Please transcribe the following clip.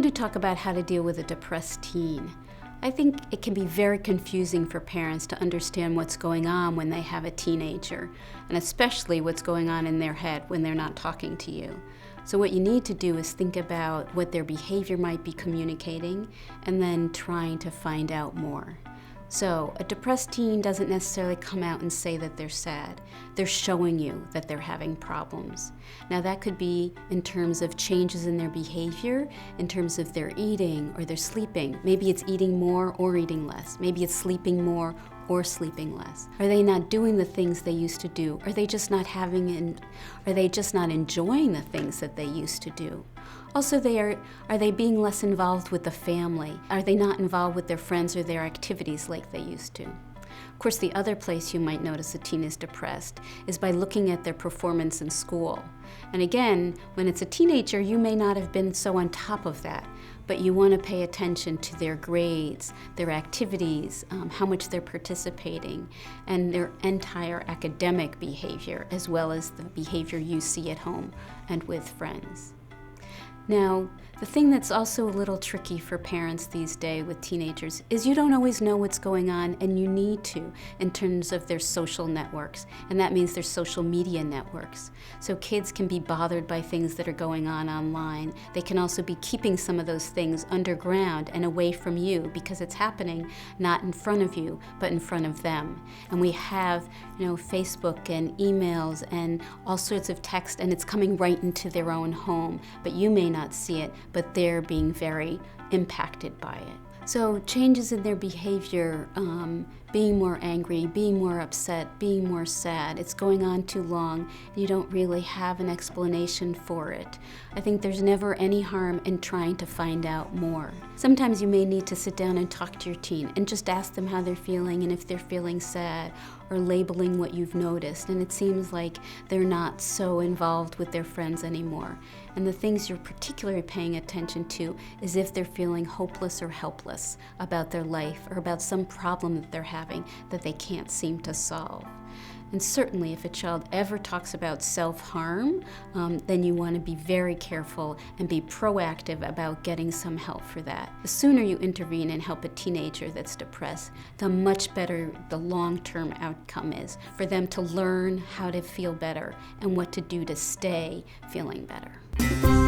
going to talk about how to deal with a depressed teen. I think it can be very confusing for parents to understand what's going on when they have a teenager, and especially what's going on in their head when they're not talking to you. So what you need to do is think about what their behavior might be communicating, and then trying to find out more. So a depressed teen doesn't necessarily come out and say that they're sad. They're showing you that they're having problems. Now that could be in terms of changes in their behavior, in terms of their eating or their sleeping. Maybe it's eating more or eating less. Maybe it's sleeping more or sleeping less. Are they not doing the things they used to do? Are they just not enjoying the things that they used to do? Also, are they being less involved with the family? Are they not involved with their friends or their activities like they used to? Of course, the other place you might notice a teen is depressed is by looking at their performance in school. And again, when it's a teenager, you may not have been so on top of that, but you want to pay attention to their grades, their activities, how much they're participating, and their entire academic behavior, as well as the behavior you see at home and with friends. Now, the thing that's also a little tricky for parents these days with teenagers is you don't always know what's going on, and you need to in terms of their social networks, and that means their social media networks. So kids can be bothered by things that are going on online. They can also be keeping some of those things underground and away from you because it's happening not in front of you, but in front of them. And we have, Facebook and emails and all sorts of text, and it's coming right into their own home, but you may not see it, but they're being very impacted by it. So changes in their behavior, being more angry, being more upset, being more sad, it's going on too long, and you don't really have an explanation for it. I think there's never any harm in trying to find out more. Sometimes you may need to sit down and talk to your teen and just ask them how they're feeling and if they're feeling sad, or labeling what you've noticed, and it seems like they're not so involved with their friends anymore. And the things you're particularly paying attention to is if they're feeling hopeless or helpless about their life or about some problem that they're having that they can't seem to solve. And certainly if a child ever talks about self-harm, then you want to be very careful and be proactive about getting some help for that. The sooner you intervene and help a teenager that's depressed, the much better the long-term outcome is for them to learn how to feel better and what to do to stay feeling better.